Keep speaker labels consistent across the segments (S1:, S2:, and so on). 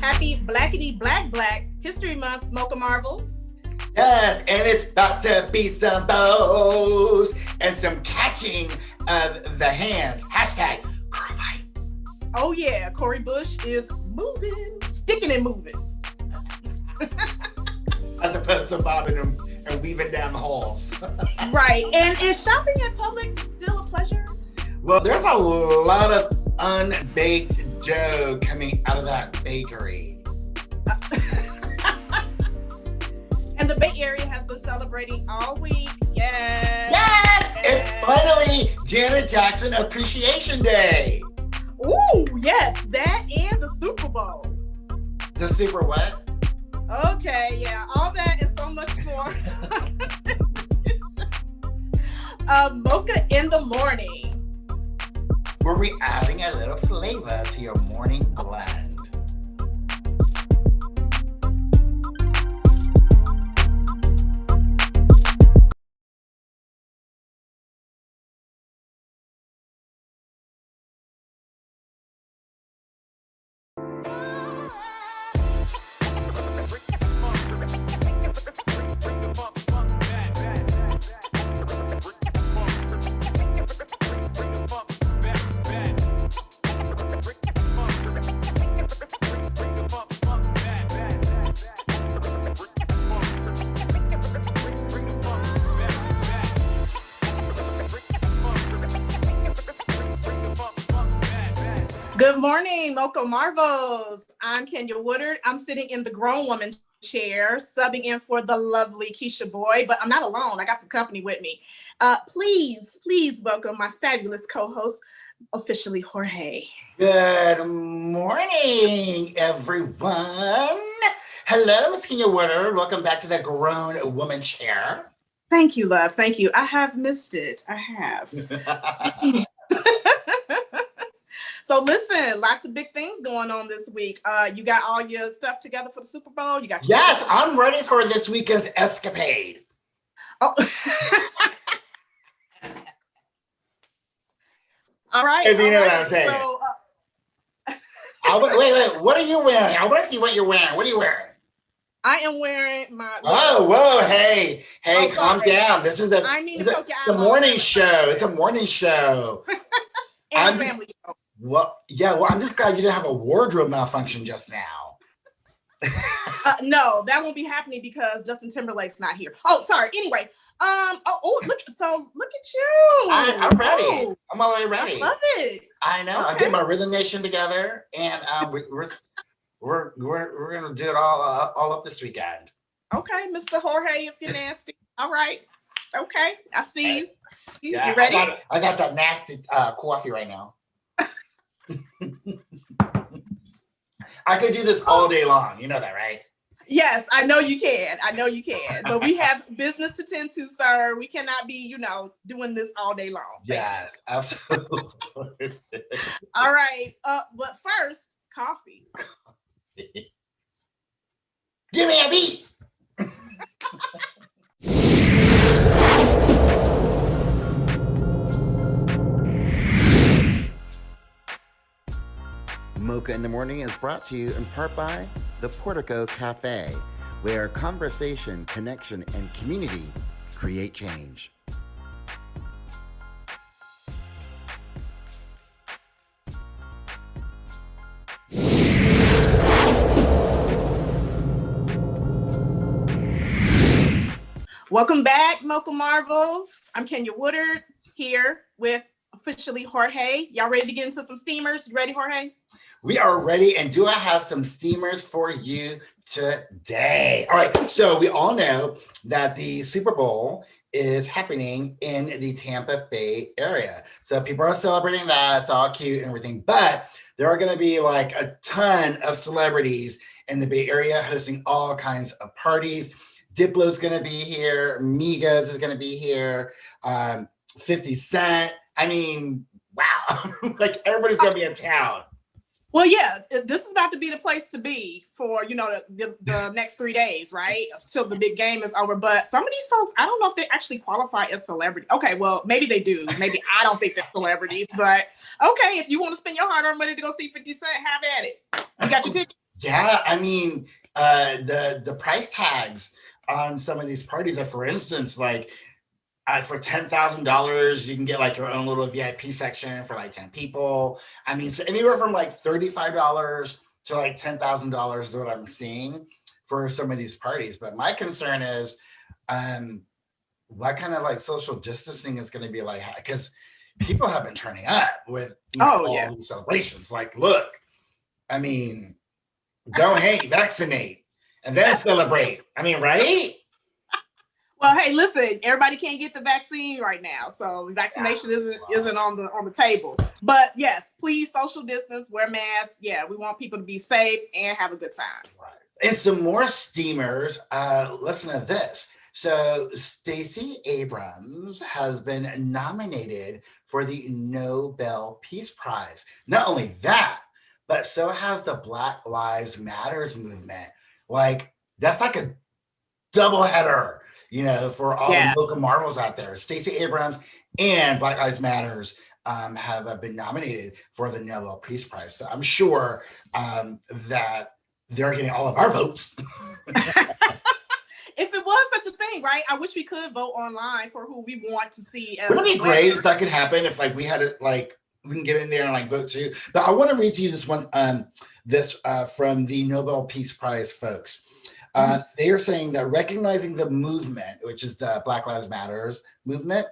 S1: Happy Blackity Black History Month, Mocha Marvels.
S2: Yes, and it's about to be some bows and some catching of the hands. Hashtag girl fight.
S1: Oh yeah, Cori Bush is moving, sticking and moving.
S2: As opposed to bobbing and weaving down the halls.
S1: Right, and is shopping at Publix still a pleasure?
S2: Well, there's a lot of unbaked dough coming out of that bakery.
S1: And the Bay Area has been celebrating all week. Yes!
S2: Yes! It's finally Janet Jackson Appreciation Day.
S1: Ooh, yes, that and the Super Bowl.
S2: The super what?
S1: Okay, yeah, all that and so much more. Mocha in the morning.
S2: Where we adding a little flavor to your morning blend.
S1: Good morning, Mocha Marvels. I'm Kenya Woodard. I'm sitting in the grown woman chair, subbing in for the lovely Keisha Boy, but I'm not alone. I got some company with me. Please welcome my fabulous co-host, officially Jorge.
S2: Good morning, everyone. Hello, Miss Kenya Woodard. Welcome back to the grown woman chair.
S1: Thank you, love. Thank you. I have missed it. I have. So listen, lots of big things going on this week. You got all your stuff together for the Super Bowl? You got
S2: Yes, I'm ready for this weekend's escapade.
S1: Oh. All right.
S2: If you know what I'm saying.
S1: So,
S2: wait. What are you wearing? I want to see what you're wearing. What are you wearing?
S1: I am wearing my.
S2: Oh, whoa, hey, calm down. This is a morning show. It's a morning show.
S1: And a family show.
S2: Well, I'm just glad you didn't have a wardrobe malfunction just now.
S1: No, that won't be happening because Justin Timberlake's not here. Oh, sorry. Anyway, look at you.
S2: I'm ready. Oh, I'm already ready.
S1: I love it.
S2: I know. Okay. I get my Rhythm Nation together, and we're gonna do it all up this weekend.
S1: Okay, Mr. Jorge, if you're nasty. All right. Okay, I see you.
S2: Yeah,
S1: you ready?
S2: I got that nasty coffee right now. I could do this all day long. You know that, right?
S1: Yes, I know you can. But we have business to tend to, sir. We cannot be, doing this all day long.
S2: Yes, absolutely.
S1: All right. But first, coffee.
S2: Give me a beat. Mocha in the Morning is brought to you in part by the Portico Cafe, where conversation, connection, and community create change.
S1: Welcome back, Mocha Marvels. I'm Kenya Woodard here with officially Jorge. Y'all ready to get into some steamers? You ready, Jorge?
S2: We are ready, and do I have some steamers for you today? All right, so we all know that the Super Bowl is happening in the Tampa Bay area. So people are celebrating that. It's all cute and everything, but there are going to be like a ton of celebrities in the Bay Area hosting all kinds of parties. Diplo's going to be here. Migos is going to be here. 50 Cent. I mean, wow. Like everybody's going to be in town.
S1: Well, yeah, this is about to be the place to be for, the next 3 days, right? Until the big game is over. But some of these folks, I don't know if they actually qualify as celebrities. Okay, well, maybe they do. Maybe I don't think they're celebrities. But okay, if you want to spend your hard-earned money to go see 50 Cent, have at it. You got your ticket?
S2: Yeah, I mean, the price tags on some of these parties are, for instance, like for $10,000, you can get like your own little VIP section for like 10 people. I mean, so anywhere from like $35 to like $10,000 is what I'm seeing for some of these parties. But my concern is, um, what kind of like social distancing is going to be like? Because people have been turning up with
S1: Oh yeah.
S2: all these celebrations. Like, look, I mean, don't hate, vaccinate, and then celebrate. I mean, right?
S1: Well, hey, listen, everybody can't get the vaccine right now, so vaccination isn't on the table. But yes, please social distance, wear masks. Yeah, we want people to be safe and have a good time.
S2: Right. And some more steamers. Listen to this. So Stacey Abrams has been nominated for the Nobel Peace Prize. Not only that, but so has the Black Lives Matters movement. Like that's like a double header, for all the Mocha Marvels out there. Stacey Abrams and Black Lives Matters have been nominated for the Nobel Peace Prize. So I'm sure that they're getting all of our votes.
S1: If it was such a thing, right? I wish we could vote online for who we want to see.
S2: Wouldn't it be great if that could happen? If like we had it, like we can get in there and like vote too. But I want to read to you this one, from the Nobel Peace Prize folks. They are saying that recognizing the movement, which is the Black Lives Matters movement,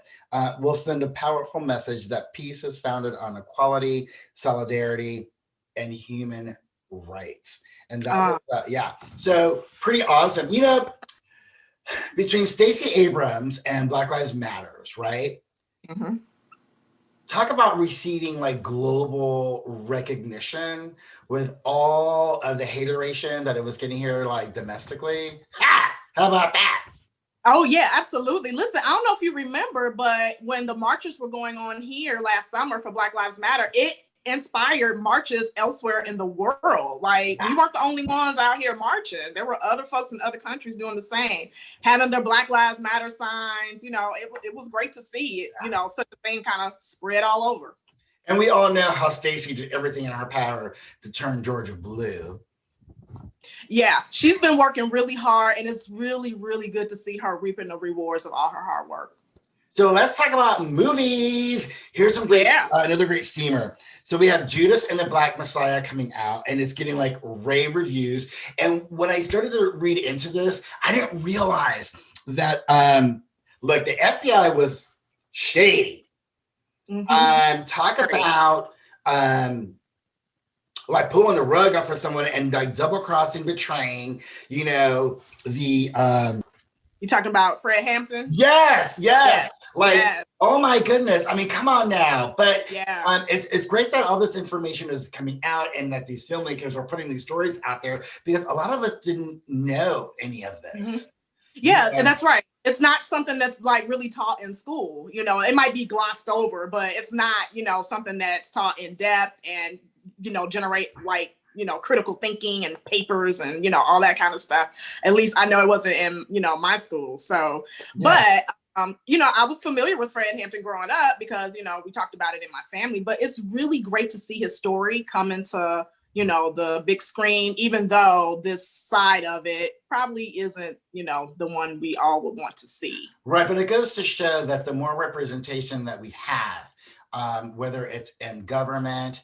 S2: will send a powerful message that peace is founded on equality, solidarity, and human rights. And that was, so pretty awesome. Between Stacey Abrams and Black Lives Matters, right?
S1: Mm-hmm.
S2: Talk about receiving like global recognition with all of the hateration that it was getting here like domestically. Ha! How about that?
S1: Oh yeah, absolutely. Listen, I don't know if you remember, but when the marches were going on here last summer for Black Lives Matter, it inspired marches elsewhere in the world. Like we weren't the only ones out here marching. There were other folks in other countries doing the same, having their Black Lives Matter signs. It was great to see it, such a thing kind of spread all over.
S2: And we all know how Stacey did everything in her power to turn Georgia blue.
S1: Yeah, she's been working really hard, and it's really, really good to see her reaping the rewards of all her hard work.
S2: So let's talk about movies. Here's some great, another great steamer. So we have Judas and the Black Messiah coming out, and it's getting like rave reviews. And when I started to read into this, I didn't realize that, look, the FBI was shady. Mm-hmm. Talk about like pulling the rug off for someone and like double crossing, betraying, the.
S1: You talking about Fred Hampton?
S2: Yes. Like, oh my goodness. I mean, come on now. But it's great that all this information is coming out and that these filmmakers are putting these stories out there because a lot of us didn't know any of this.
S1: Mm-hmm. Yeah, that's right. It's not something that's like really taught in school. It might be glossed over, but it's not, something that's taught in depth and, generate like, critical thinking and papers and, all that kind of stuff. At least I know it wasn't in, my school. So, but I was familiar with Fred Hampton growing up because, we talked about it in my family, but it's really great to see his story come into, the big screen, even though this side of it probably isn't, the one we all would want to see.
S2: Right. But it goes to show that the more representation that we have, whether it's in government,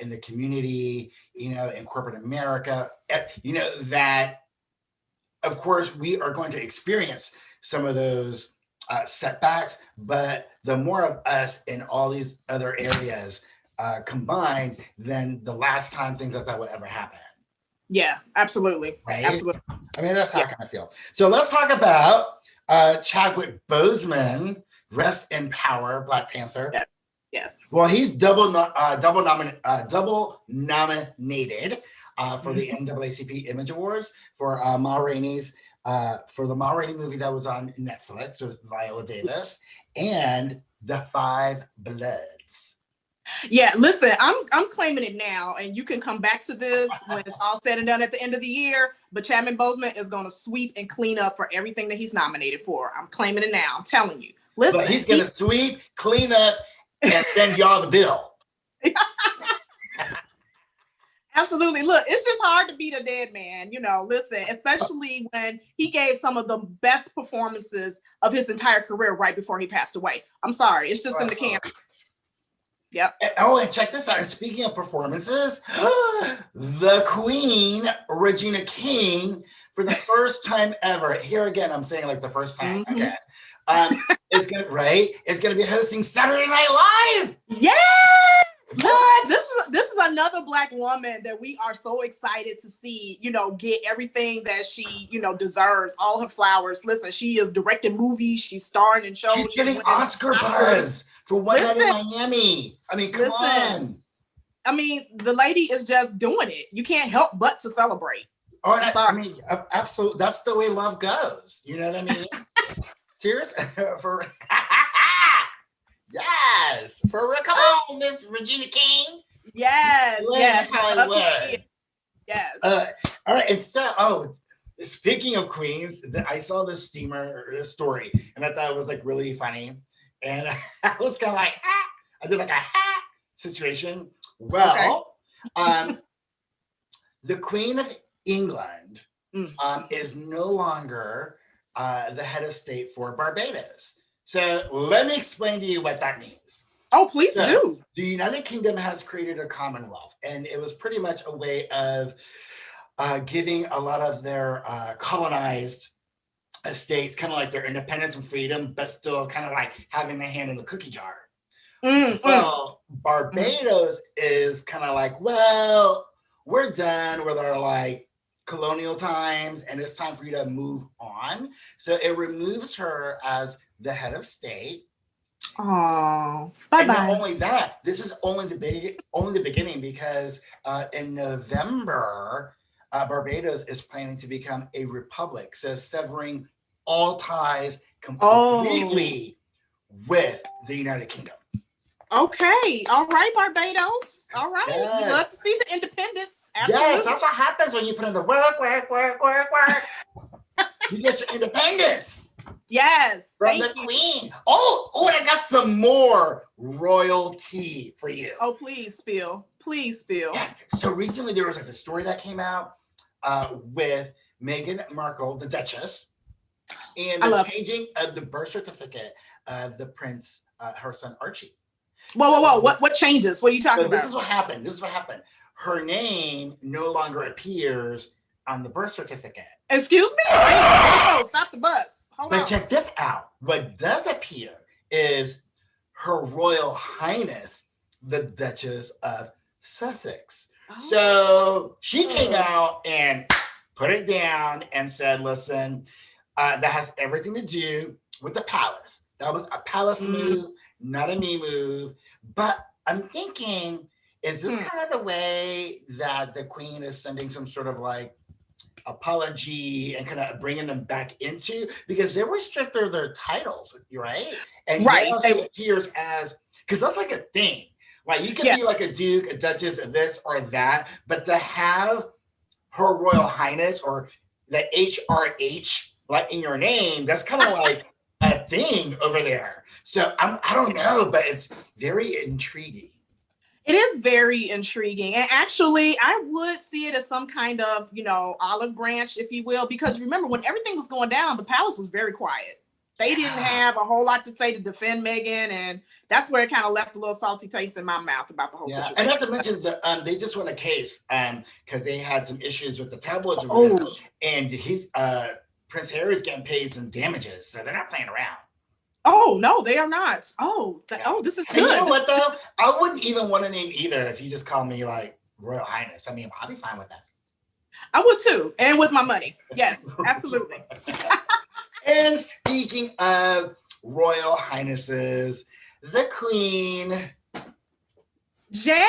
S2: in the community, in corporate America, that of course we are going to experience some of those setbacks, but the more of us in all these other areas combined, then the last time things like that will ever happen.
S1: Yeah, absolutely.
S2: Right?
S1: Absolutely.
S2: I mean, that's how I kind of feel. So let's talk about Chadwick Boseman, rest in power, Black Panther.
S1: Yeah. Yes.
S2: Well, he's double nominated for the NAACP Image Awards for Ma Rainey's for the Ma Rainey movie that was on Netflix with Viola Davis and The Five Bloods.
S1: Yeah, listen, I'm claiming it now, and you can come back to this when it's all said and done at the end of the year. But Chadwick Boseman is going to sweep and clean up for everything that he's nominated for. I'm claiming it now. I'm telling you. Listen,
S2: but he's going to sweep, clean up, and send y'all the bill.
S1: Absolutely. Look, it's just hard to beat a dead man, listen, especially when he gave some of the best performances of his entire career right before he passed away. I'm sorry. It's just in the camp. Yep.
S2: Oh, and check this out. And speaking of performances, the Queen, Regina King, for the first time ever, here again, I'm saying like the first time again, is gonna be hosting Saturday Night Live.
S1: Yes. This is another Black woman that we are so excited to see, get everything that she, deserves, all her flowers. Listen, she is directing movies, she's starring in shows.
S2: She's getting Oscar buzz for One Night in Miami. I mean, come on.
S1: I mean, the lady is just doing it. You can't help but to celebrate.
S2: Oh, I mean, absolutely. That's the way love goes. You know what I mean? Cheers for. Yes, come on, Miss Regina King.
S1: Yes, yes.
S2: Hollywood. Yes. All right, and so, speaking of queens, I saw this story, and I thought it was like really funny, and I was kind of like, I did like a situation. Well, the Queen of England is no longer the head of state for Barbados. So let me explain to you what that means.
S1: Oh, please do.
S2: The United Kingdom has created a commonwealth, and it was pretty much a way of giving a lot of their colonized states kind of like their independence and freedom, but still kind of like having the hand in the cookie jar. Well, Barbados is kind of like, well, we're done with our like colonial times, and it's time for you to move on. So it removes her as the head of state.
S1: Oh, bye-bye.
S2: And not only that, this is only the beginning, because in November, Barbados is planning to become a republic, so severing all ties completely with the United Kingdom.
S1: Okay, all right, Barbados. All right, yes. We love to see the independence. Absolutely.
S2: Yes, that's what happens when you put in the work. You get your independence.
S1: Yes,
S2: from the Queen. Oh, and I got some more royalty for you.
S1: Oh, please spill. Please spill.
S2: Yes. So recently there was like a story that came out with Meghan Markle, the Duchess, and the changing of the birth certificate of the prince, her son Archie.
S1: Whoa. What changes? What are you talking about?
S2: This is what happened. Her name no longer appears on the birth certificate.
S1: Excuse me? Oh, stop the bus.
S2: But check this out. What does appear is Her Royal Highness, the Duchess of Sussex. So she came out and put it down and said, listen, that has everything to do with the palace. That was a palace move, not a me move. But I'm thinking, is this kind of the way that the Queen is sending some sort of like apology and kind of bringing them back into, because they were stripped of their titles, right? And now she appears as, because that's like a thing. Like you can be like a duke, a duchess, a this or that, but to have Her Royal Highness or the HRH like in your name, that's kind of like a thing over there. So I don't know, but it's very intriguing.
S1: It is very intriguing. And actually, I would see it as some kind of, olive branch, if you will, because remember, when everything was going down, the palace was very quiet. They didn't have a whole lot to say to defend Meghan, and that's where it kind of left a little salty taste in my mouth about the whole situation.
S2: And not to mention, they just won a case because they had some issues with the tabloids, and his Prince Harry's getting paid some damages, so they're not playing around.
S1: Oh, no, they are not. This is good.
S2: And you know what, though? I wouldn't even want to name either if you just call me, like, Royal Highness. I mean, I'll be fine with that.
S1: I would, too. And with my money. Yes, absolutely.
S2: And speaking of Royal Highnesses, the Queen.
S1: Janet!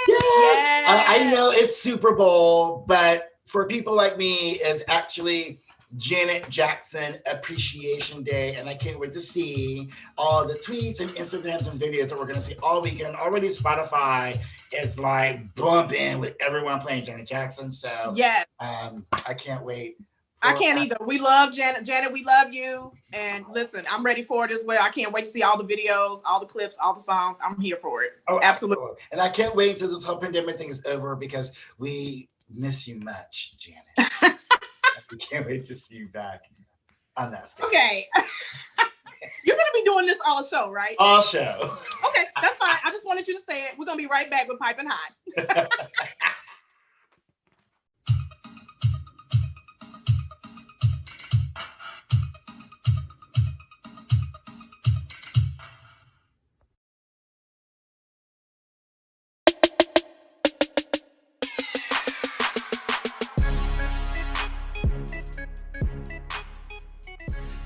S2: Yes! I know it's Super Bowl, but for people like me, it's actually Janet Jackson Appreciation Day, and I can't wait to see all the tweets and Instagrams and videos that we're going to see all weekend. Already Spotify is like bumping with everyone playing Janet Jackson, so I can't wait
S1: I can't either. We love Janet. Janet, we love you. And listen, I'm ready for it as well. I can't wait to see all the videos, all the clips, all the songs. I'm here for it.
S2: Oh,
S1: absolutely.
S2: And I can't wait until this whole pandemic thing is over because we miss you much, Janet. We can't wait to see you back on that stage.
S1: Okay. You're going to be doing this all show, right?
S2: All show.
S1: Okay, that's fine. I just wanted you to say it. We're going to be right back with Piping Hot.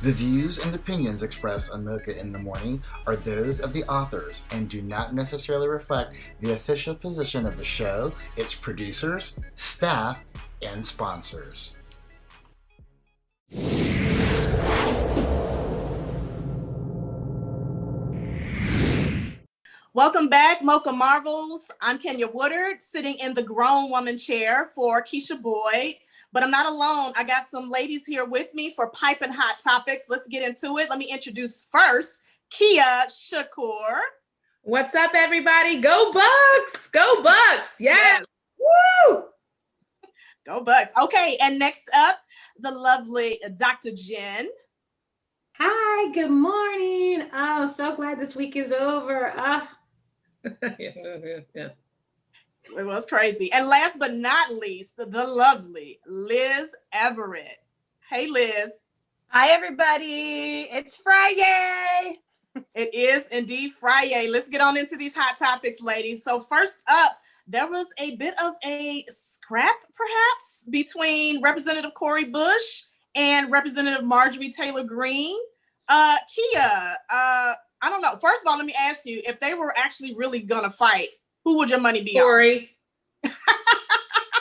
S2: The views and opinions expressed on Mocha in the Morning are those of the authors and do not necessarily reflect the official position of the show, its producers, staff, and sponsors.
S1: Welcome back, Mocha Marvels. I'm Kenya Woodard, sitting in the grown woman chair for Keisha Boyd. But I'm not alone. I got some ladies here with me for Piping Hot Topics. Let's get into it. Let me introduce first Kia Shakur.
S3: What's up, everybody? Go Bucks! Go Bucks! Yes! Woo!
S1: Go Bucks. Okay, and next up, the lovely Dr. Jen.
S4: Hi, good morning. Oh, so glad this week is over.
S3: Yeah.
S1: It was crazy. And last but not least, the lovely Liz Everett. Hey, Liz.
S5: Hi, everybody. It's Friday.
S1: It is indeed Friday. Let's get on into these hot topics, ladies. So first up, there was a bit of a scrap, perhaps, between Representative Cori Bush and Representative Marjorie Taylor Greene. Kia, I don't know. First of all, let me ask you, if they were actually really going to fight, who would your money be
S3: Cori.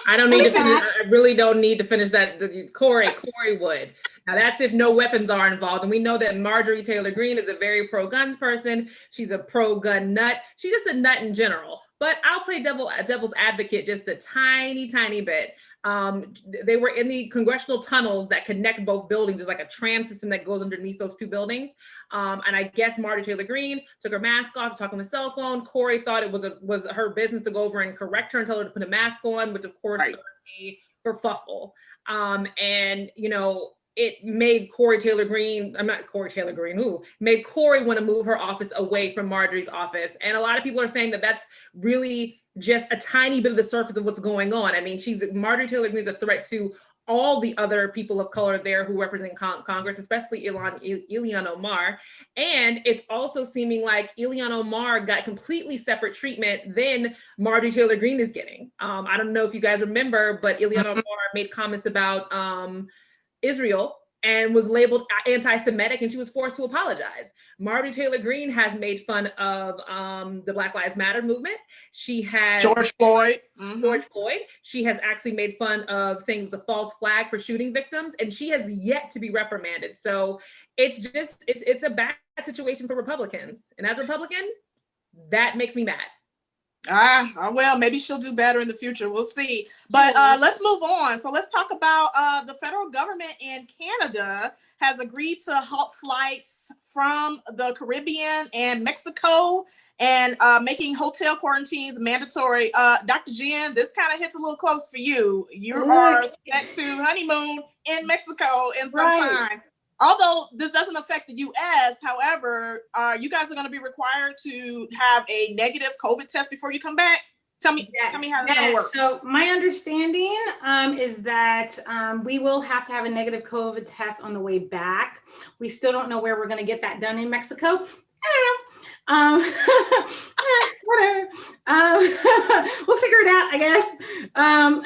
S3: I don't need to finish. I really don't need to finish that. Cori would. Now that's if no weapons are involved. And we know that Marjorie Taylor Greene is a very pro-gun person. She's a pro-gun nut. She's just a nut in general. But I'll play devil's advocate just a tiny bit. They were in the congressional tunnels that connect both buildings. There's like a tram system that goes underneath those two buildings. And I guess Marjorie Taylor Greene took her mask off to talk on the cell phone. Cori thought it was her business to go over and correct her and tell her to put a mask on, which of course started a kerfuffle. And you know, it made made Cori want to move her office away from Marjorie's office. And a lot of people are saying that that's really just a tiny bit of the surface of what's going on. I mean, Marjorie Taylor Greene is a threat to all the other people of color there who represent Congress, especially Ilhan Omar. And it's also seeming like Ilhan Omar got completely separate treatment than Marjorie Taylor Greene is getting. I don't know if you guys remember, but Ilhan Omar made comments about Israel and was labeled anti-Semitic, and she was forced to apologize. Marjorie Taylor Greene has made fun of the Black Lives Matter movement. She has
S1: George Floyd.
S3: She has actually made fun of saying it was a false flag for shooting victims, and she has yet to be reprimanded. So it's a bad situation for Republicans. And as a Republican, that makes me mad.
S1: Well, maybe she'll do better in the future. We'll see. But let's move on. So let's talk about the federal government in Canada has agreed to halt flights from the Caribbean and Mexico and making hotel quarantines mandatory. Dr. Jen, this kind of hits a little close for you. You are set to honeymoon in Mexico in some time. Although this doesn't affect the U.S., however, you guys are going to be required to have a negative COVID test before you come back. Tell me how that's going to work.
S4: So my understanding is that we will have to have a negative COVID test on the way back. We still don't know where we're going to get that done in Mexico. I don't know. Whatever. We'll figure it out, I guess.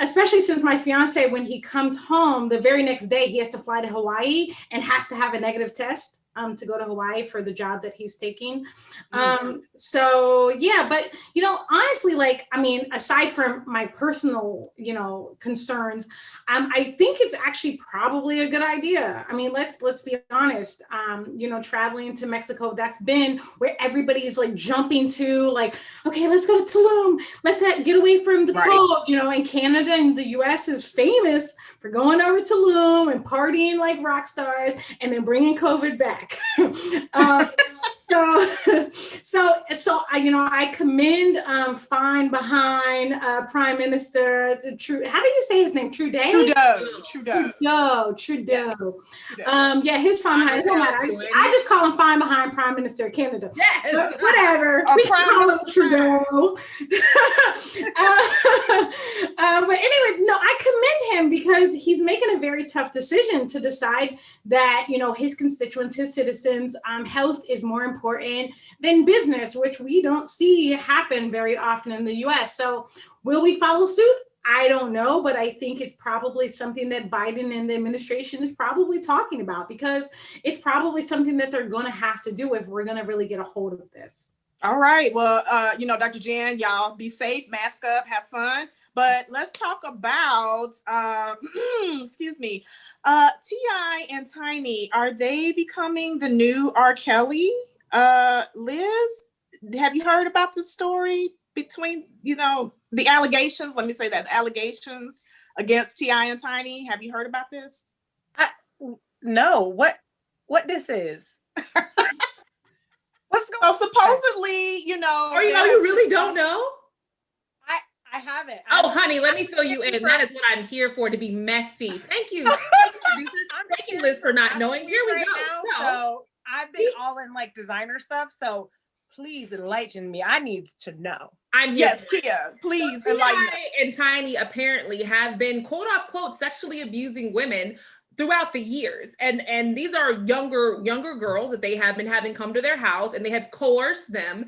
S4: Especially since my fiance, when he comes home, the very next day he has to fly to Hawaii and has to have a negative test. to go to Hawaii for the job that he's taking. So yeah, but honestly, like, I mean, aside from my personal, concerns, I think it's actually probably a good idea. I mean, let's be honest. Traveling to Mexico, that's been where everybody's like jumping to, like, okay, let's go to Tulum. Let's get away from the cold. And Canada and the U.S. is famous for going over to Tulum and partying like rock stars, and then bringing COVID back. So I commend fine behind Prime Minister Trudeau. How do you say his name? Trudeau. Yeah, his fine behind. It don't matter. I just call him fine behind Prime Minister of Canada. Yes. But whatever. We call him Trudeau. But anyway, no, I commend him because he's making a very tough decision to decide that his constituents, his citizens, health is more important than business, which we don't see happen very often in the US. So will we follow suit? I don't know, but I think it's probably something that Biden and the administration is probably talking about, because it's probably something that they're going to have to do if we're going to really get a hold of this.
S1: All right. Well, Dr. Jen, y'all be safe, mask up, have fun. But let's talk about, excuse me, T.I. and Tiny. Are they becoming the new R. Kelly? Liz, have you heard about the story between, the allegations? Let me say that, the allegations against T.I. and Tiny. Have you heard about this?
S5: No. What this is? What's going
S1: on? So supposedly,
S3: Or you really don't know?
S5: I haven't.
S3: Oh, honey, let me fill you in. That is what I'm here for, to be messy. Thank you. Thank you, Liz, for not knowing. Here we go.
S5: So I've been all in like designer stuff. So please enlighten me. I need to know.
S3: I'm here.
S1: Yes, Kia, please enlighten me.
S3: And Tiny apparently have been, quote unquote, sexually abusing women throughout the years. And these are younger girls that they have been having come to their house, and they have coerced them,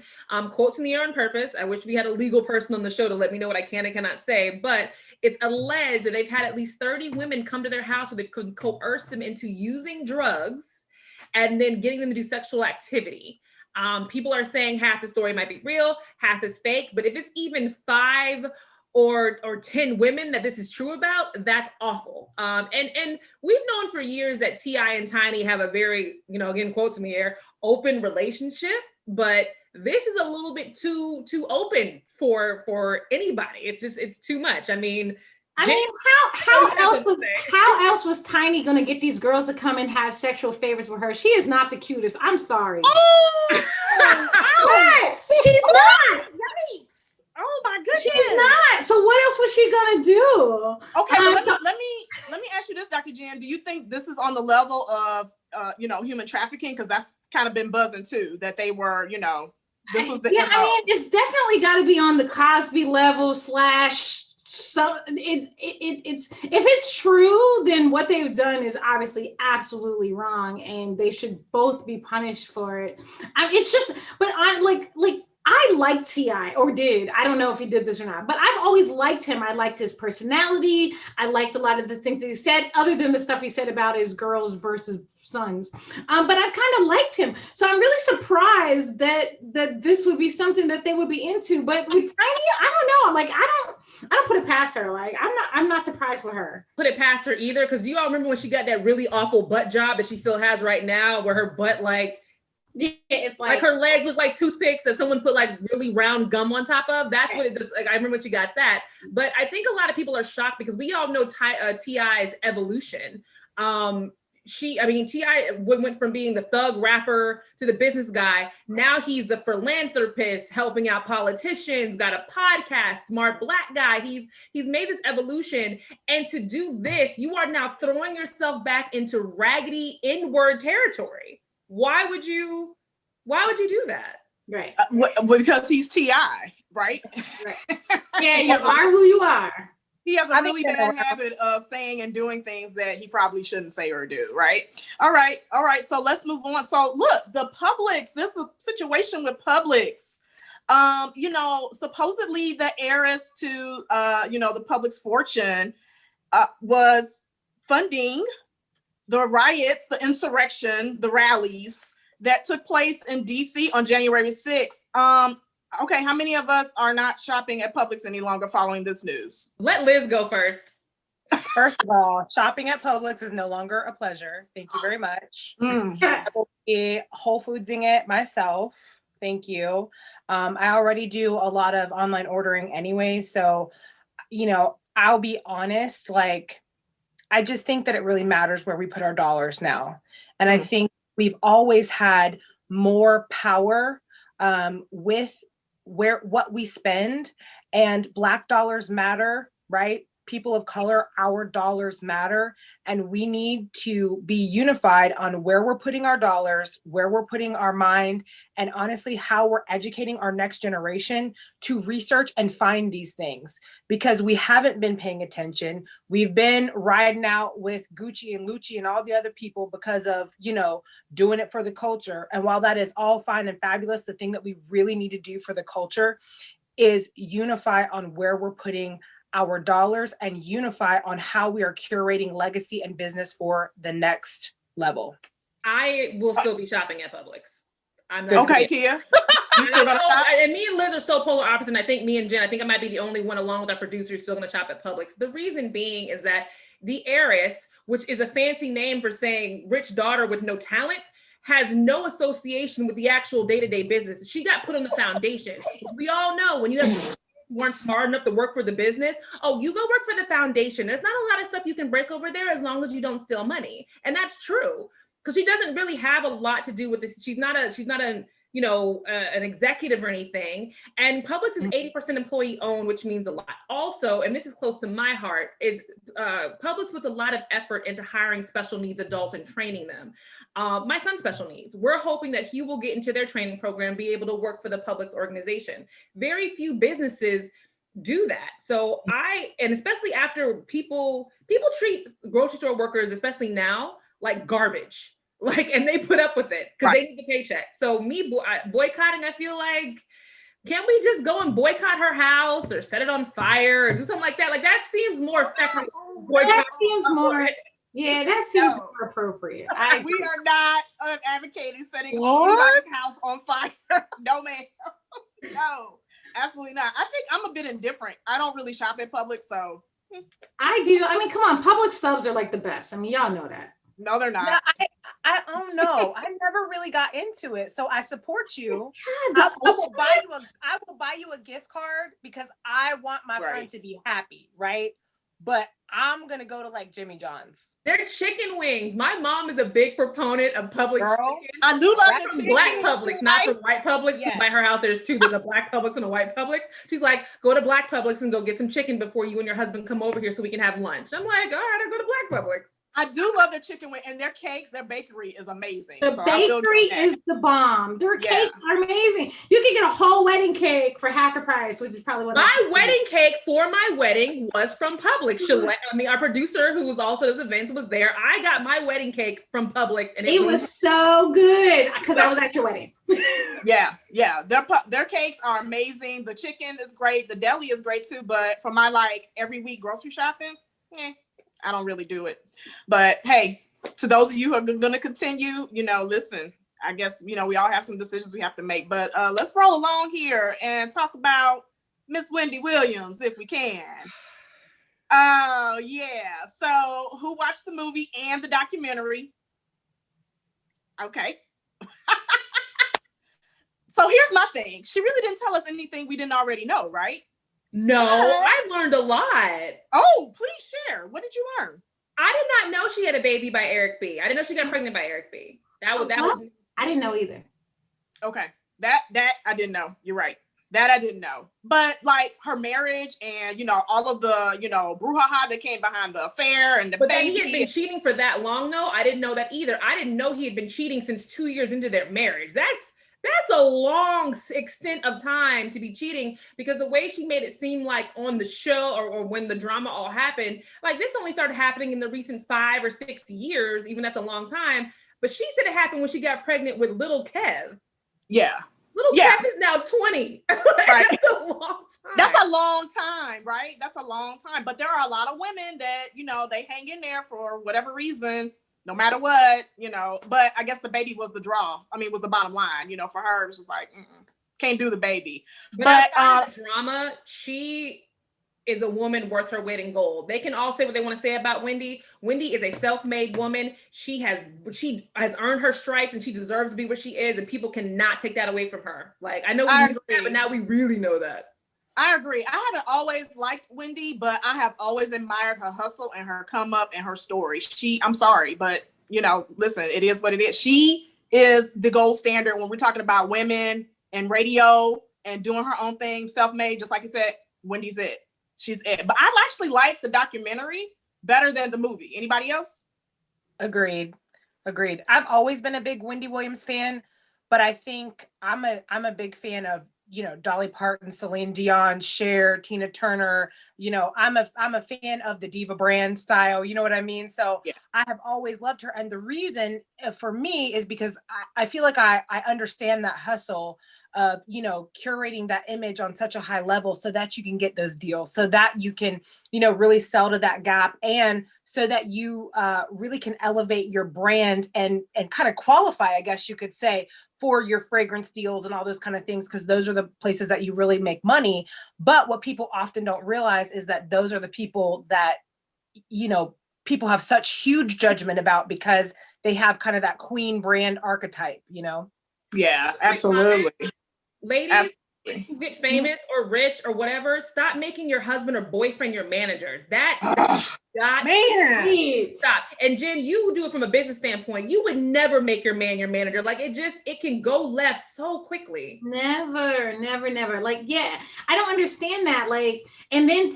S3: quotes in the air on purpose. I wish we had a legal person on the show to let me know what I can and cannot say, but it's alleged that they've had at least 30 women come to their house where they've coerced them into using drugs and then getting them to do sexual activity. People are saying half the story might be real, half is fake, but if it's even 5 or 10 women that this is true about, that's awful. And we've known for years that T.I. and Tiny have a very, again, quotes in the air, open relationship, but this is a little bit too open for anybody. It's too much. I mean,
S4: how else was Tiny gonna get these girls to come and have sexual favors with her? She is not the cutest. I'm sorry.
S1: Oh,
S4: yes, she's not.
S1: Yikes. Oh my goodness.
S4: She's not. So what else was she gonna do?
S1: Okay, well, let me ask you this, Dr. Jen. Do you think this is on the level of human trafficking? Because that's kind of been buzzing too, that they were, this was the
S4: MO. I mean, it's definitely got to be on the Cosby level / so it's if it's true, then what they've done is obviously absolutely wrong, and they should both be punished for it. It's just, but I like T.I., or did. I don't know if he did this or not, but I've always liked him. I liked his personality. I liked a lot of the things that he said, other than the stuff he said about his girls versus sons. But I've kind of liked him. So I'm really surprised that this would be something that they would be into. But with Tiny, I don't know. I'm like, I don't put it past her. Like, I'm not surprised with her.
S3: Put it past her either. Because you all remember when she got that really awful butt job that she still has right now, where her butt like her legs look like toothpicks that someone put like really round gum on top of. That's what it does. Like, I remember when she got that. But I think a lot of people are shocked because we all know T.I.'s evolution. T.I. went from being the thug rapper to the business guy. Now he's the philanthropist, helping out politicians, got a podcast, smart Black guy. He's made this evolution. And to do this, you are now throwing yourself back into raggedy N-word territory. Why would you do that?
S4: Right.
S1: Because he's T.I., right?
S4: Yeah, you are who you are.
S1: He has a really bad habit of saying and doing things that he probably shouldn't say or do, right? All right. So let's move on. So look, the Publix, this is a situation with Publix. Supposedly the heiress to, the Publix fortune was funding the riots, the insurrection, the rallies that took place in DC on January 6th. Okay, how many of us are not shopping at Publix any longer following this news?
S3: Let Liz go first.
S5: First of all, shopping at Publix is no longer a pleasure. Thank you very much. I will be Whole Foodsing it myself. Thank you. I already do a lot of online ordering anyway. So, I'll be honest, like, I just think that it really matters where we put our dollars now. And I think we've always had more power with what we spend, and Black dollars matter, right? People of color, our dollars matter, and we need to be unified on where we're putting our dollars, where we're putting our mind, and honestly, how we're educating our next generation to research and find these things, because we haven't been paying attention. We've been riding out with Gucci and Lucci and all the other people because of, doing it for the culture. And while that is all fine and fabulous, the thing that we really need to do for the culture is unify on where we're putting our dollars and unify on how we are curating legacy and business for the next level.
S3: I will still be shopping at Publix. I'm
S1: not okay, Kia. You still gonna shop?
S3: And me and Liz are so polar opposite. And I think me and Jen, I might be the only one along with our producers still gonna shop at Publix. The reason being is that the heiress, which is a fancy name for saying rich daughter with no talent, has no association with the actual day-to-day business. She got put on the foundation. We all know when you weren't smart enough to work for the business, you go work for the foundation. There's not a lot of stuff you can break over there as long as you don't steal money. And that's true, because she doesn't really have a lot to do with this. She's not an executive or anything. And Publix is 80% employee owned, which means a lot. Also, and this is close to my heart, is Publix puts a lot of effort into hiring special needs adults and training them. My son's special needs. We're hoping that he will get into their training program, be able to work for the Publix organization. Very few businesses do that. So and especially after people treat grocery store workers, especially now, like garbage. And they put up with it because they need the paycheck. So me boycotting, I feel like, can't we just go and boycott her house or set it on fire or do something like that? Like, that seems more effective.
S4: That seems more, that seems more appropriate.
S1: We are not advocating setting anybody's house on fire. No, ma'am. No, absolutely not. I think I'm a bit indifferent. I don't really shop at Publix, so.
S4: I do. I mean, come on, Publix subs are like the best. I mean, y'all know that.
S1: No, they're not.
S5: Yeah, I don't know. I never really got into it, so I support you. I will buy you a gift card because I want my friend to be happy, right? But I'm gonna go to like Jimmy John's.
S3: They're chicken wings. My mom is a big proponent of Publix chicken.
S1: I do love the
S3: from Black Publix, not from white Publix. Yeah. By her house, there's two. There's a Black Publix and a white Publix. She's like, go to Black Publix and go get some chicken before you and your husband come over here so we can have lunch. I'm like, all right, I'll go to Black Publix.
S1: I do love their chicken wing, and their cakes, their bakery is amazing.
S4: The bakery is the bomb. Their cakes are amazing. You can get a whole wedding cake for half the price, which is probably what
S3: my wedding cake for my wedding was from Publix. Our producer, who was also at this event, was there. I got my wedding cake from Publix, and
S4: it was so good because I was at your wedding.
S1: Yeah. Their cakes are amazing. The chicken is great. The deli is great too. But for my every week grocery shopping, I don't really do it. But hey, to those of you who are going to continue, listen, I guess, we all have some decisions we have to make. But let's roll along here and talk about Miss Wendy Williams, if we can. Oh, yeah. So who watched the movie and the documentary? Okay. So here's my thing. She really didn't tell us anything we didn't already know, right?
S3: No, I learned a lot.
S1: Oh, please share. What did you learn?
S3: I did not know she had a baby by Eric B. I didn't know she got pregnant by Eric B. That was
S4: I didn't know either.
S1: Okay. That I didn't know. You're right. That I didn't know. But her marriage and all of the brouhaha that came behind the affair and the
S3: but
S1: baby.
S3: That he had been cheating for that long though. I didn't know that either. I didn't know he had been cheating since 2 years into their marriage. That's a long extent of time to be cheating, because the way she made it seem like on the show or when the drama all happened, this only started happening in the recent 5 or 6 years, even that's a long time. But she said it happened when she got pregnant with little Kev.
S1: Yeah.
S3: Kev is now 20.
S1: Right.
S3: That's a long time.
S1: That's a long time, right? That's a long time. But there are a lot of women that, they hang in there for whatever reason. no matter what, but I guess the baby was the draw. I mean, was the bottom line, for her. It was just like, can't do the baby.
S3: But drama, she is a woman worth her weight in gold. They can all say what they want to say about Wendy. Wendy is a self-made woman. She has earned her stripes and she deserves to be where she is, and people cannot take that away from her. Like, I know we knew that, but now we really know that.
S1: I agree. I haven't always liked Wendy, but I have always admired her hustle and her come up and her story. I'm sorry, but listen, it is what it is. She is the gold standard when we're talking about women and radio and doing her own thing, self-made, just like you said, Wendy's it. She's it. But I actually like the documentary better than the movie. Anybody else?
S5: Agreed. I've always been a big Wendy Williams fan, but I think I'm a big fan of Dolly Parton, Celine Dion, Cher, Tina Turner. I'm a fan of the diva brand style. You know what I mean? So yeah. I have always loved her, and the reason for me is because I feel like I understand that hustle of curating that image on such a high level so that you can get those deals, so that you can really sell to that gap, and so that you really can elevate your brand and kind of qualify, I guess you could say, for your fragrance deals and all those kind of things, because those are the places that you really make money. But what people often don't realize is that those are the people that people have such huge judgment about, because they have kind of that queen brand archetype.
S1: Yeah, absolutely.
S3: Ladies, absolutely. Who get famous or rich or whatever, stop making your husband or boyfriend your manager. Stop. And Jen, you do it from a business standpoint. You would never make your man your manager. Like, it can go left so quickly.
S4: Never. Like, yeah, I don't understand that. Like, and then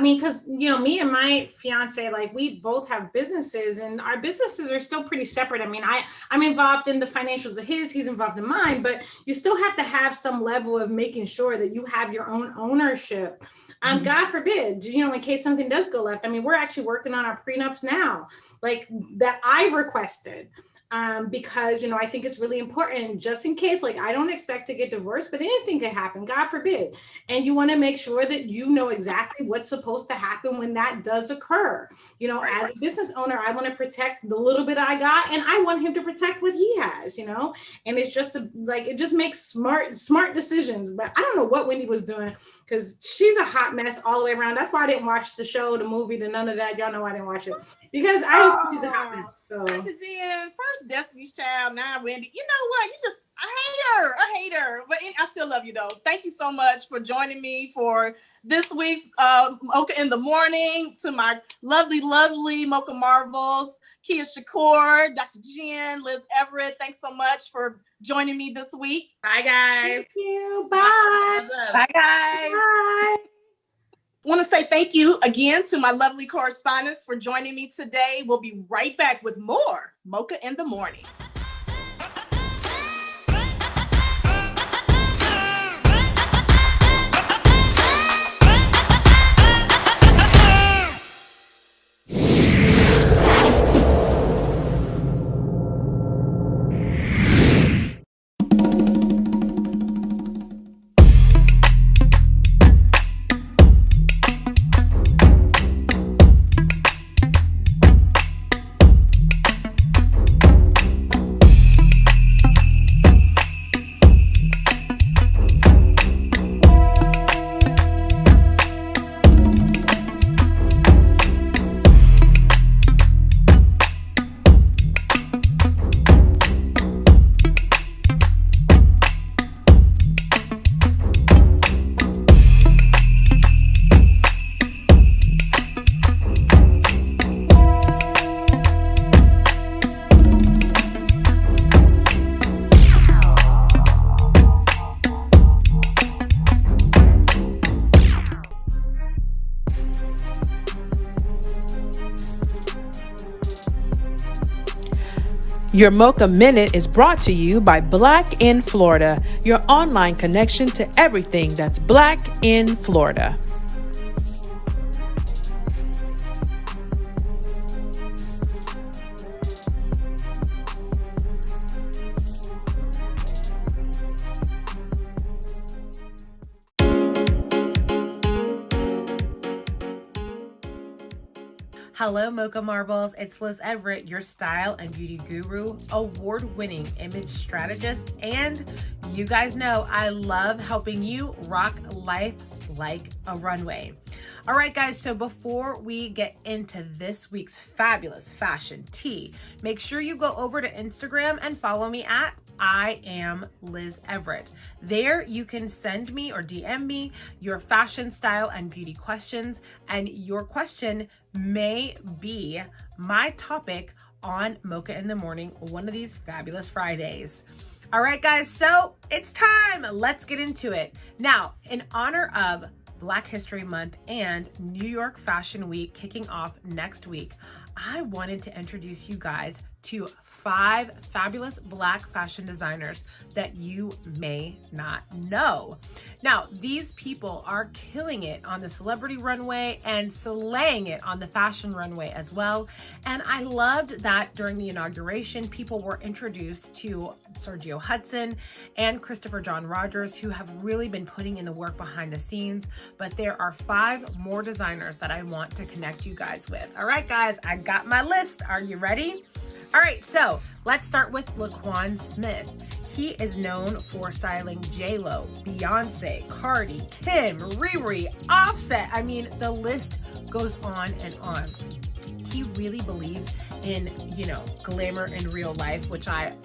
S4: because me and my fiance, like, we both have businesses, and our businesses are still pretty separate. I mean, I'm involved in the financials of his, he's involved in mine, but you still have to have some level of making sure that you have your own ownership. God forbid, in case something does go left. I mean, we're actually working on our prenups now, like, that I've requested, because, I think it's really important, just in case, like, I don't expect to get divorced, but anything could happen, God forbid. And you want to make sure that you know exactly what's supposed to happen when that does occur. As a business owner, I want to protect the little bit I got, and I want him to protect what he has, and it's just it just makes smart decisions. But I don't know what Wendy was doing, because she's a hot mess all the way around. That's why I didn't watch the show, the movie, none of that. Y'all know I didn't watch it, because I just think she's a hot mess. So
S1: first Destiny's Child, now Wendy. You know what? I hate her. But I still love you though. Thank you so much for joining me for this week's Mocha in the Morning. To my lovely Mocha Marvels, Kia Shakur, Dr. Jen, Liz Everett. Thanks so much for joining me this week.
S3: Bye guys.
S4: Thank you. Bye.
S5: Bye guys.
S4: Bye.
S1: I want to say thank you again to my lovely correspondents for joining me today. We'll be right back with more Mocha in the Morning.
S6: Your Mocha Minute is brought to you by Black in Florida, your online connection to everything that's Black in Florida.
S5: Hello, Mocha Marvels. It's Liz Everett, your style and beauty guru, award-winning image strategist, and you guys know I love helping you rock life like a runway. All right, guys, so before we get into this week's fabulous fashion tea, make sure you go over to Instagram and follow me at I am Liz Everett. There you can send me or DM me your fashion, style, and beauty questions, and your question may be my topic on Mocha in the Morning one of these fabulous Fridays. All right, guys, so it's time. Let's get into it. Now, in honor of Black History Month and New York Fashion Week kicking off next week, I wanted to introduce you guys to 5 fabulous Black fashion designers that you may not know. Now, these people are killing it on the celebrity runway and slaying it on the fashion runway as well. And I loved that during the inauguration, people were introduced to Sergio Hudson and Christopher John Rogers, who have really been putting in the work behind the scenes. But there are 5 more designers that I want to connect you guys with. All right, guys, I got my list. Are you ready? All right, so let's start with Laquan Smith. He is known for styling J-Lo, Beyonce, Cardi, Kim, Riri, Offset. I mean, the list goes on and on. He really believes in, glamour in real life, which I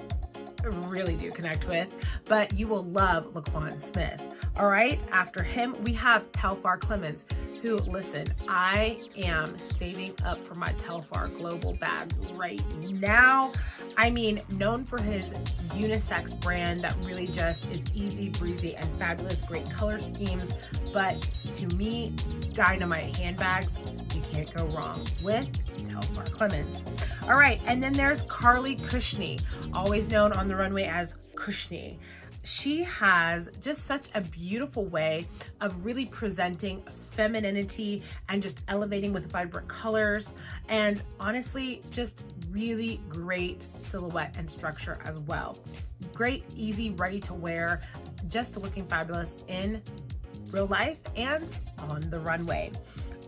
S5: really do connect with, but you will love Laquan Smith. All right, after him, we have Telfar Clemens, who, listen, I am saving up for my Telfar Global bag right now. I mean, known for his unisex brand that really just is easy breezy and fabulous, great color schemes, but to me, dynamite handbags, you can't go wrong with Telfar Clemens. All right, and then there's Carly Kushney, always known on the runway as Kushney. She has just such a beautiful way of really presenting femininity and just elevating with vibrant colors, and honestly, just really great silhouette and structure as well. Great, easy, ready to wear, just looking fabulous in real life and on the runway.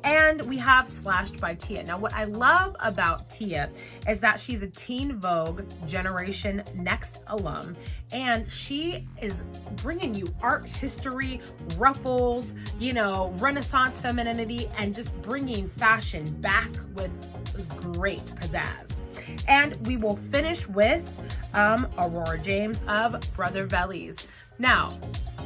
S5: And we have Slashed by Tia. Now, what I love about Tia is that she's a Teen Vogue Generation Next alum, and she is bringing you art history, ruffles, Renaissance femininity, and just bringing fashion back with great pizzazz. And we will finish with Aurora James of Brother Vellies. Now,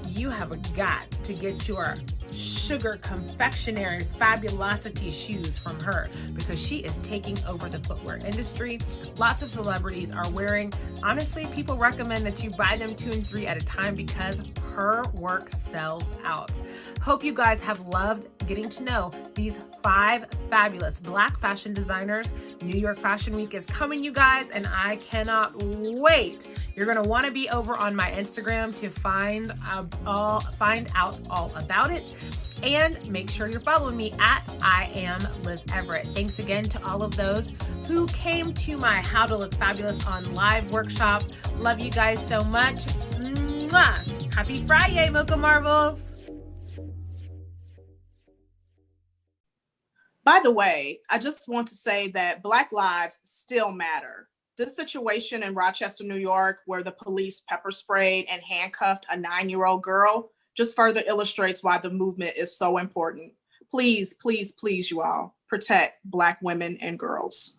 S5: you have got to get your sugar confectionery fabulosity shoes from her, because she is taking over the footwear industry. Lots of celebrities are wearing. Honestly, people recommend that you buy them 2 and 3 at a time because her work sells out. Hope you guys have loved getting to know these 5 fabulous Black fashion designers. New York Fashion Week is coming, you guys, and I cannot wait. You're gonna want to be over on my Instagram to find out all about it. And make sure you're following me at I am Liz Everett. Thanks again to all of those who came to my How to Look Fabulous on Live workshop. Love you guys so much. Mwah! Happy Friday, Mocha Marvels.
S1: By the way, I just want to say that Black lives still matter. This situation in Rochester, New York, where the police pepper sprayed and handcuffed a 9-year-old girl, just further illustrates why the movement is so important. Please, please, please, you all, protect Black women and girls.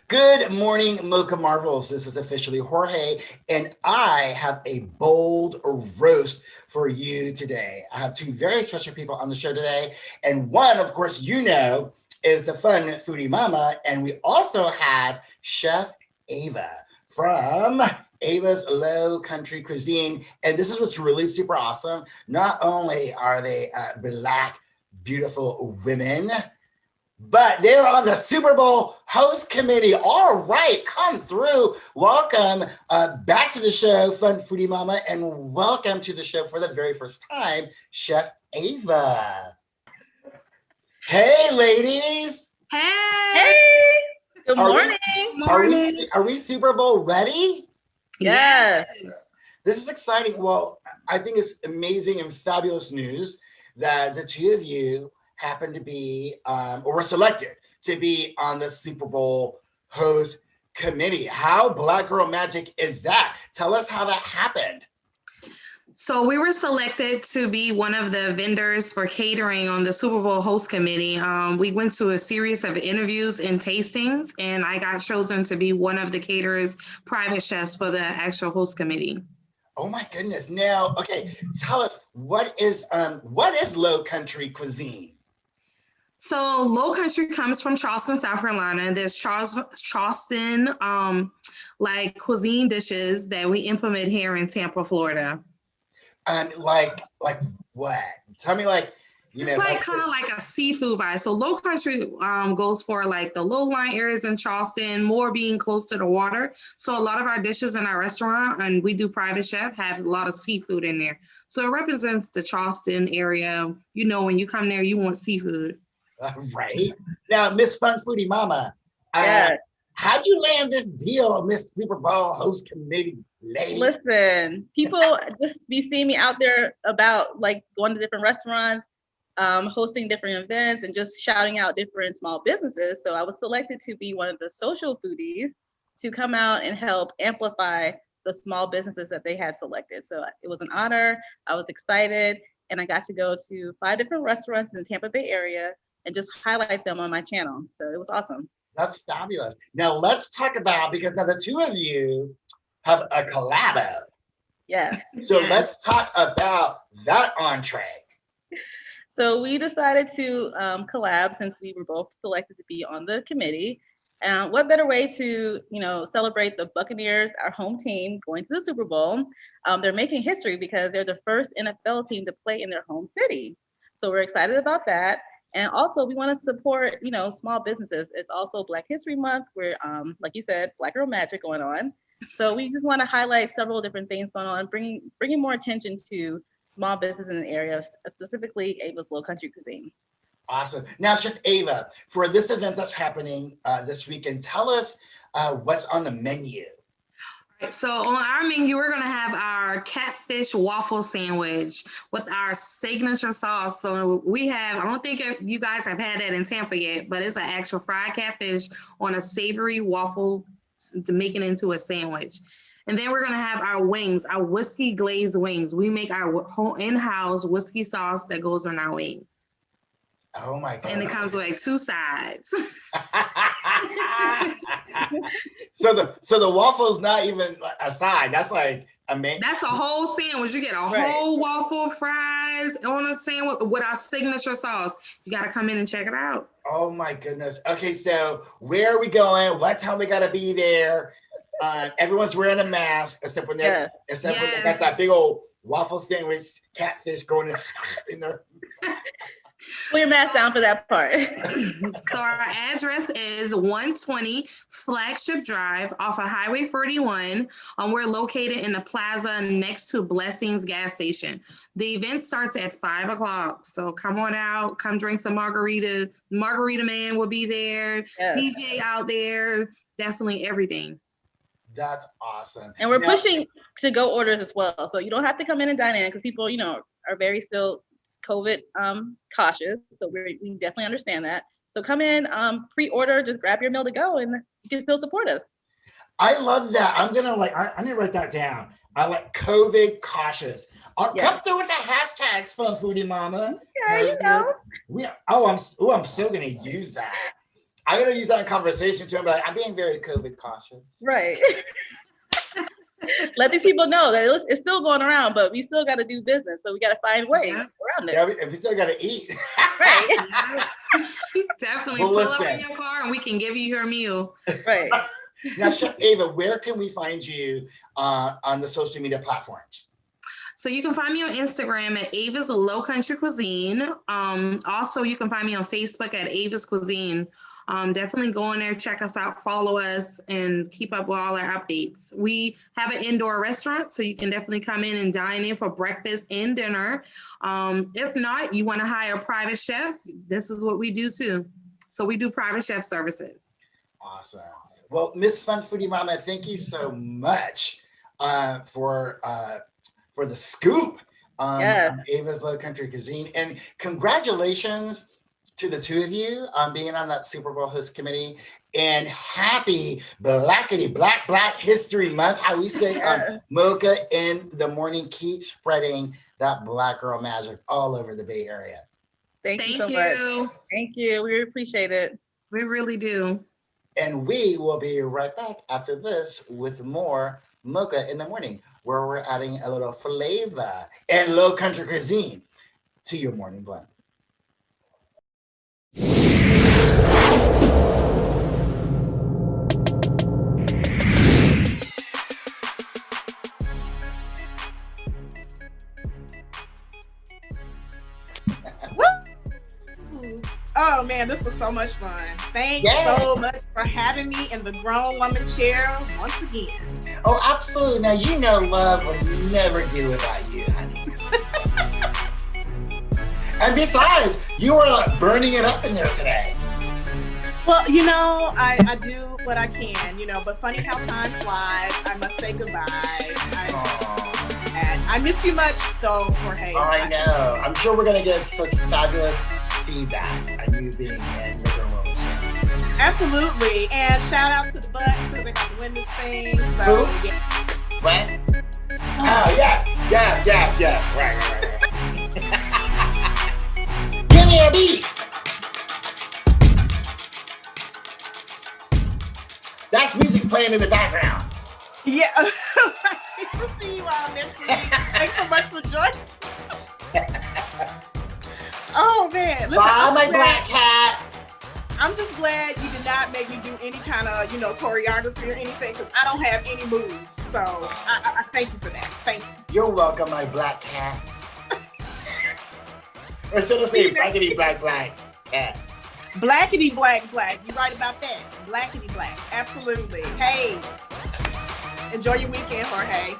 S2: Good morning, Mocha Marvels. This is officially Jorge, and I have a bold roast for you today. I have 2 very special people on the show today, and one, of course, is the fun foodie mama, and we also have Chef Ava from Ava's Low Country Cuisine, and this is what's really super awesome. Not only are they Black, beautiful women, but they're on the Super Bowl host committee. All right, come through. Welcome back to the show, Fun Foodie Mama, and welcome to the show for the very first time, Chef Ava. Hey, ladies.
S7: Hey. Good morning.
S2: Are we Super Bowl ready?
S7: Yes.
S2: This is exciting. Well, I think it's amazing and fabulous news that the two of you happen to be, or were selected to be on the Super Bowl host committee. How Black Girl Magic is that? Tell us how that happened.
S7: So we were selected to be one of the vendors for catering on the Super Bowl host committee. We went to a series of interviews and tastings, and I got chosen to be one of the caterers, private chefs for the actual host committee.
S2: Oh my goodness. Now, okay, tell us what is Low Country cuisine?
S7: So Low Country comes from Charleston, South Carolina. There's Charleston like cuisine dishes that we implement here in Tampa, Florida.
S2: Like what? Tell me, like, you know,
S7: it's like kind of like a seafood vibe. So Low Country goes for like the low-lying areas in Charleston, more being close to the water. So a lot of our dishes in our restaurant, and we do private chef, have a lot of seafood in there. So it represents the Charleston area. You know, when you come there, you want seafood.
S2: Right. Now, Miss Fun Foodie Mama,
S8: Yeah.
S2: how'd you land this deal, Miss Super Bowl host committee lady?
S8: Listen, people just be seeing me out there about like going to different restaurants, hosting different events, and just shouting out different small businesses. So I was selected to be one of the social foodies to come out and help amplify the small businesses that they had selected. So it was an honor. I was excited, and I got to go to 5 different restaurants in the Tampa Bay area and just highlight them on my channel. So it was awesome.
S2: That's fabulous. Now let's talk about, because now the two of you have a collabo.
S8: Yes.
S2: So let's talk about that entree.
S8: So we decided to collab since we were both selected to be on the committee. What better way to, celebrate the Buccaneers, our home team, going to the Super Bowl? They're making history because they're the first NFL team to play in their home city. So we're excited about that. And also we want to support, small businesses. It's also Black History Month. We're, like you said, Black Girl Magic going on. So we just want to highlight several different things going on, bringing more attention to small business in the area, specifically Ava's Low Country Cuisine.
S2: Awesome. Now, Chef Ava, for this event that's happening this weekend, tell us what's on the menu.
S7: So on our menu, we're going to have our catfish waffle sandwich with our signature sauce. So we have, I don't think you guys have had that in Tampa yet, but it's an actual fried catfish on a savory waffle to make it into a sandwich. And then we're going to have our wings, our whiskey glazed wings. We make our whole in-house whiskey sauce that goes on our wings.
S2: Oh my God.
S7: And it comes with like 2 sides.
S2: So the waffle's not even a side. That's like amazing.
S7: That's a whole sandwich. You get a whole waffle, fries on a sandwich with our signature sauce. You got to come in and check it out.
S2: Oh my goodness. Okay, so where are we going? What time we got to be there? Everyone's wearing a mask except when they're when they got that big old waffle sandwich catfish going in there.
S8: Pull your mask down for that part.
S7: So our address is 120 Flagship Drive off of Highway 41. We're located in the plaza next to Blessings gas station. The event starts at 5 o'clock. So come on out, come drink some margarita. Margarita Man will be there. Yes. DJ out there, definitely everything.
S2: That's awesome.
S8: And we're pushing to go orders as well. So you don't have to come in and dine in because people, are very still COVID cautious. So we definitely understand that. So come in, pre-order, just grab your meal to go, and you can still support us.
S2: I love that. I'm gonna write that down. I like COVID cautious. Come through with the hashtags, Fun Foodie Mama.
S8: Yeah,
S2: I'm so gonna use that. I'm gonna use that in conversation too. I'm being very COVID cautious.
S8: Right. Let these people know that it's still going around, but we still got to do business. So we got to find ways around it.
S2: Yeah, we still got to eat.
S8: Right.
S7: Definitely pull up in your car and we can give you your meal.
S8: Right.
S2: Now, Chef Ava, where can we find you on the social media platforms?
S7: So you can find me on Instagram at Ava's Low Country Cuisine. Also, you can find me on Facebook at Ava's Cuisine. Definitely go in there, check us out, follow us, and keep up with all our updates. We have an indoor restaurant, so you can definitely come in and dine in for breakfast and dinner. If not, you want to hire a private chef, this is what we do too. So we do private chef services.
S2: Awesome. Well, Miss Fun Foodie Mama, thank you so much for the scoop
S8: Yes.
S2: on Ava's Low Country Cuisine. And congratulations to the two of you on being on that Super Bowl host committee. And happy Black History Month. How we say Mocha in the morning, keep spreading that Black girl magic all over the Bay Area.
S8: Thank you so much. Thank you. We appreciate it.
S7: We really do.
S2: And we will be right back after this with more Mocha in the morning, where we're adding a little flavor and Low Country Cuisine to your morning blend.
S1: Oh man, this was so much fun. Thanks so much for having me in the grown woman chair once again.
S2: Oh, absolutely. Now, you know love will never do without you, honey. And besides, you were burning it up in there today.
S1: Well, you know, I do what I can, you know, but funny how time flies. I must say goodbye. I miss you much, though, Jorge.
S2: I know. I'm sure we're going to get such fabulous feedback on you being in the Grown Woman Show.
S1: Absolutely. And shout out to the Bucks because they got to win this thing. So, yeah.
S2: What? Oh, yeah. Right. Give me a beat. That's music playing in the background.
S1: Yeah. We'll see you all next week. Thanks so much for joining. Oh man. Listen,
S2: bye, my black cat.
S1: I'm just glad you did not make me do any kind of, choreography or anything because I don't have any moves. So I thank you for that. Thank you.
S2: You're welcome, my black cat. Or should I say blackity black cat?
S1: Blackity black. You right about that. Blackity black. Absolutely. Hey. Enjoy your weekend, Jorge.